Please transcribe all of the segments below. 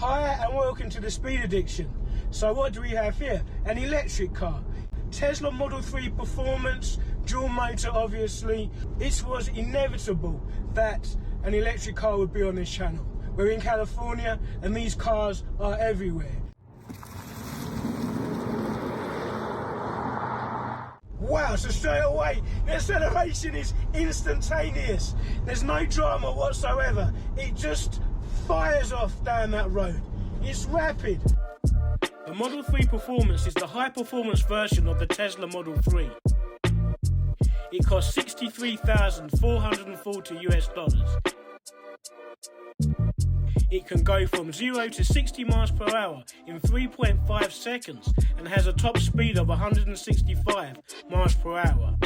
Hi and welcome to the Speed Addiction. So what do we have here? An electric car. Tesla Model 3 Performance, dual motor obviously. It was inevitable that an electric car would be on this channel. We're in California and these cars are everywhere. Wow, so straight away, the acceleration is instantaneous. There's no drama whatsoever. It just fires off down that road. It's rapid. The Model 3 Performance is the high-performance version of the Tesla Model 3. It costs $63,440 US. It can go from 0 to 60 miles per hour in 3.5 seconds and has a top speed of 165 miles per hour.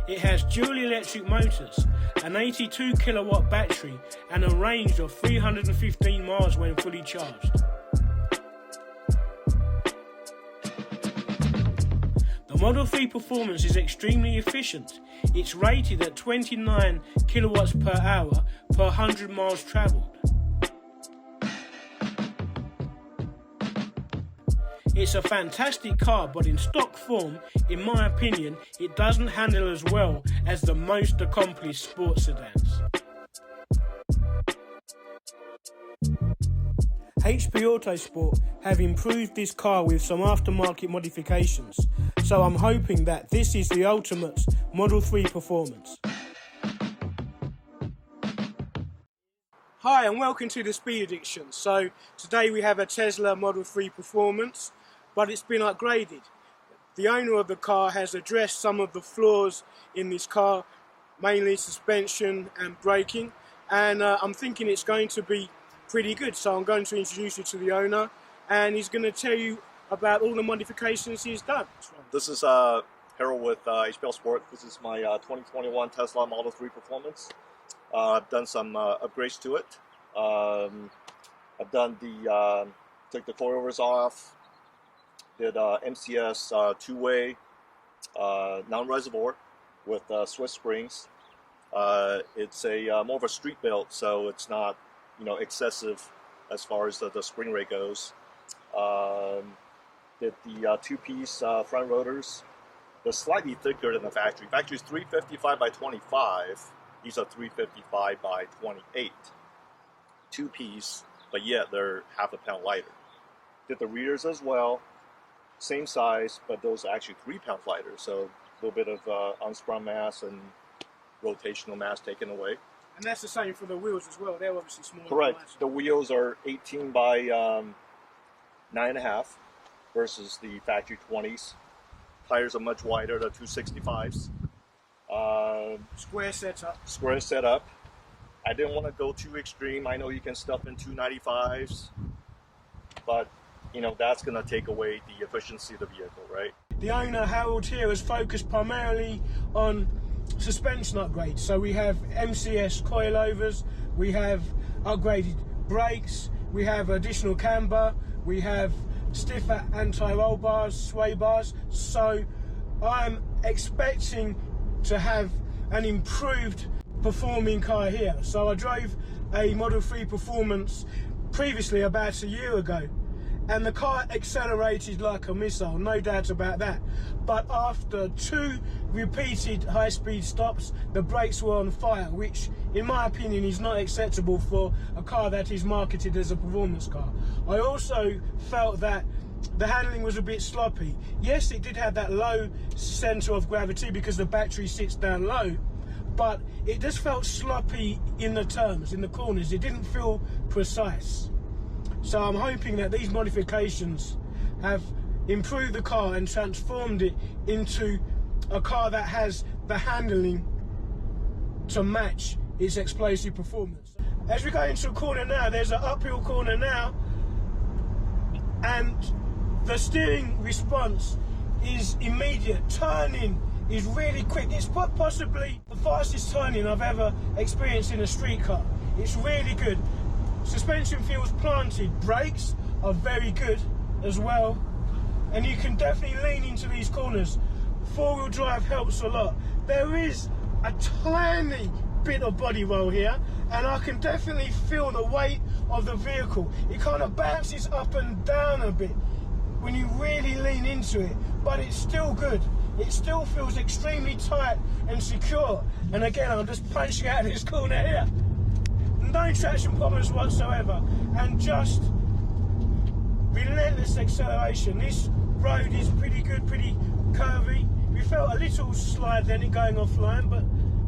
It has dual electric motors, an 82 kilowatt battery and a range of 315 miles when fully charged. The Model 3 Performance is extremely efficient. It's rated at 29 kilowatts per hour per 100 miles travelled. It's a fantastic car, but in stock form, in my opinion, it doesn't handle as well as the most accomplished sports sedans. HP Autosport have improved this car with some aftermarket modifications, so I'm hoping that this is the ultimate Model 3 Performance. Hi and welcome to the Speed Addiction. So today we have a Tesla Model 3 Performance, but it's been upgraded. The owner of the car has addressed some of the flaws in this car, mainly suspension and braking, and I'm thinking it's going to be pretty good. So I'm going to introduce you to the owner and he's going to tell you about all the modifications he's done. This is Harold with HP Autosport. This is my 2021 Tesla Model 3 Performance. I've done some upgrades to it. I've done took the coilovers off, did MCS two-way non-reservoir with Swiss springs. It's a more of a street build, so it's not excessive as far as the spring rate goes. Did the two-piece front rotors. They're slightly thicker than the factory. Factory's 355 by 25. These are 355 by 28. Two-piece, but yet they're half a pound lighter. Did the rears as well. Same size, but those are actually 3 pounds lighter. So a little bit of unsprung mass and rotational mass taken away. And that's the same for the wheels as well. They're obviously smaller. Correct. The wheels are 18 by 9.5 versus the factory 20s. Tires are much wider. They're 265s. Square setup. Square setup. I didn't want to go too extreme. I know you can stuff in 295s, but that's going to take away the efficiency of the vehicle, right? The owner, Harold, here has focused primarily on suspension upgrades. So we have MCS coilovers, we have upgraded brakes, we have additional camber, we have stiffer anti-roll bars, sway bars. So I'm expecting to have an improved performing car here. So I drove a Model 3 Performance previously about a year ago, and the car accelerated like a missile, no doubt about that. But after 2 repeated high-speed stops, the brakes were on fire, which in my opinion is not acceptable for a car that is marketed as a performance car. I also felt that the handling was a bit sloppy. Yes, it did have that low center of gravity because the battery sits down low, but it just felt sloppy in the turns, in the corners. It didn't feel precise. So I'm hoping that these modifications have improved the car and transformed it into a car that has the handling to match its explosive performance. As we go into a corner now, there's an uphill corner now, and the steering response is immediate. Turning is really quick. It's possibly the fastest turning I've ever experienced in a street car. It's really good. Suspension feels planted. Brakes are very good as well, and you can definitely lean into these corners. Four-wheel drive helps a lot. There is a tiny bit of body roll here, and I can definitely feel the weight of the vehicle. It kind of bounces up and down a bit when you really lean into it, but it's still good. It still feels extremely tight and secure. And again, I'm just punching out of this corner here. No traction problems whatsoever, and just relentless acceleration. This road is pretty good, pretty curvy. We felt a little slide then it going offline, but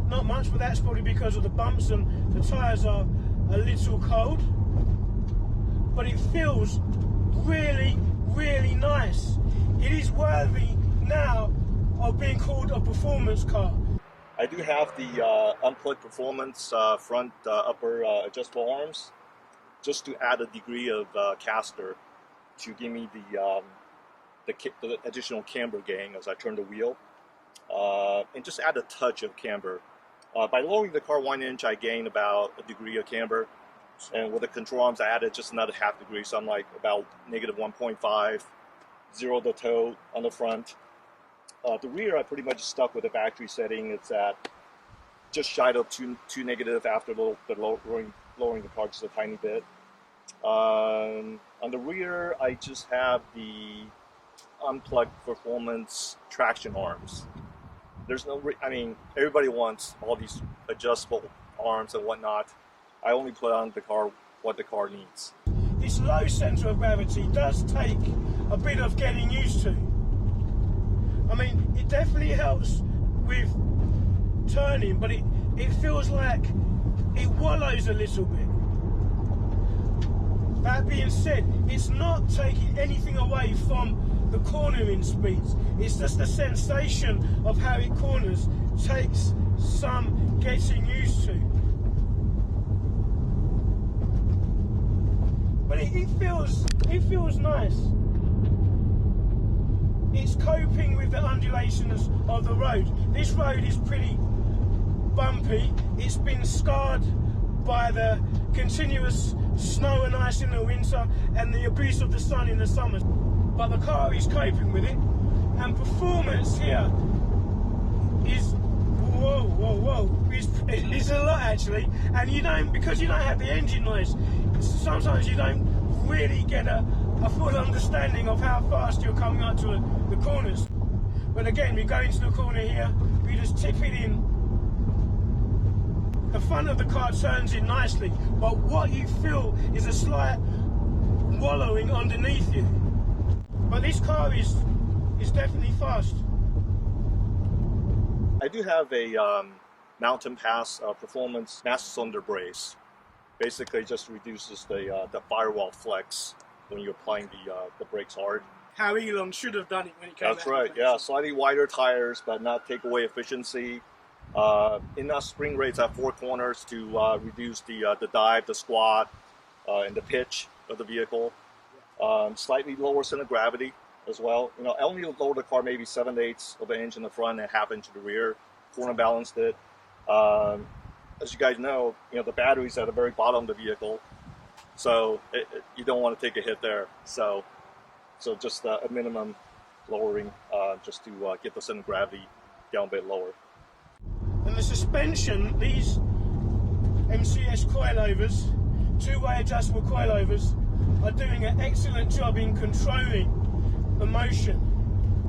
not much, but that's probably because of the bumps and the tyres are a little cold. But it feels really, really nice. It is worthy now of being called a performance car. I do have the Unplugged Performance front upper adjustable arms, just to add a degree of caster to give me the additional camber gain as I turn the wheel, and just add a touch of camber. By lowering the car 1 inch, I gain about a degree of camber, and with the control arms, I added just another half degree, so I'm like about negative 1.5, zero the toe on the front. The rear, I pretty much stuck with the factory setting. It's at just shy of two negative after lowering the car just a tiny bit. On the rear, I just have the Unplugged Performance traction arms. There's no, I mean, everybody wants all these adjustable arms and whatnot. I only put on the car what the car needs. This low center of gravity does take a bit of getting used to. I mean, it definitely helps with turning, but it feels like it wallows a little bit. That being said, it's not taking anything away from the cornering speeds. It's just the sensation of how it corners takes some getting used to. But it feels nice. It's coping with the undulations of the road. This road is pretty bumpy. It's been scarred by the continuous snow and ice in the winter and the abuse of the sun in the summers. But the car is coping with it, and performance here is it's a lot actually. And because you don't have the engine noise, sometimes you don't really get a full understanding of how fast you're coming up to the corners. But again, we go into the corner here, we just tip it in. The front of the car turns in nicely, but what you feel is a slight wallowing underneath you. But this car is definitely fast. I do have a Mountain Pass Performance master cylinder brace. Basically, just reduces the firewall flex when you're applying the brakes hard. How Elon should have done it when it came out. That's right, yeah. Slightly wider tires, but not take away efficiency. Enough spring rates at 4 corners to reduce the dive, the squat, and the pitch of the vehicle. Slightly lower center of gravity as well. I only lowered the car maybe 7/8 of an inch in the front and ½ inch in the rear. Corner balanced it. As you guys know, the battery's at the very bottom of the vehicle, so you don't want to take a hit there. So just a minimum lowering just to get the center of gravity down a bit lower. And the suspension, these MCS coilovers, two-way adjustable coilovers, are doing an excellent job in controlling the motion.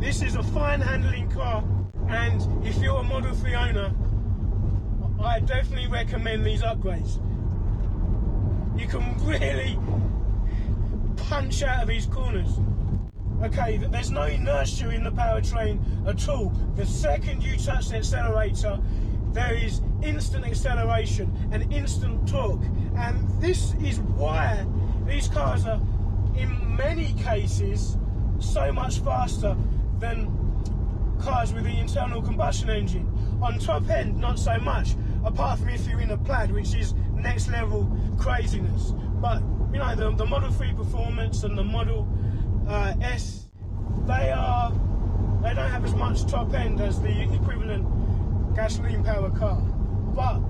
This is a fine handling car, and if you're a Model 3 owner, I definitely recommend these upgrades. You can really punch out of these corners. Okay, there's no inertia in the powertrain at all. The second you touch the accelerator, there is instant acceleration and instant torque. And this is why these cars are, in many cases, so much faster than cars with the internal combustion engine. On top end, not so much, apart from if you're in a Plaid, which is next level craziness. But, the Model 3 Performance and the Model S, they don't have as much top end as the equivalent gasoline powered car. But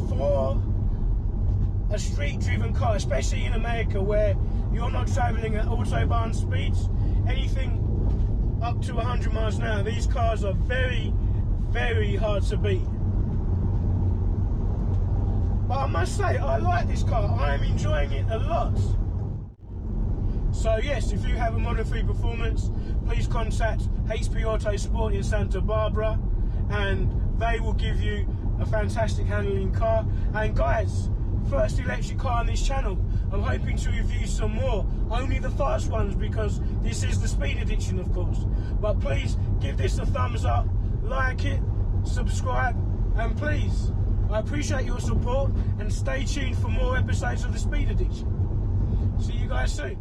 for a street driven car, especially in America where you're not traveling at autobahn speeds, anything up to 100 miles an hour, these cars are very, very hard to beat. must say, I like this car. I am enjoying it a lot. So yes, if you have a Model 3 Performance, please contact HP Autosport in Santa Barbara, and they will give you a fantastic handling car. And guys, first electric car on this channel. I'm hoping to review some more, only the fast ones, because this is the speed edition, of course. But please give this a thumbs up, like it, subscribe, and please, I appreciate your support, and stay tuned for more episodes of the speed edition. See you guys soon.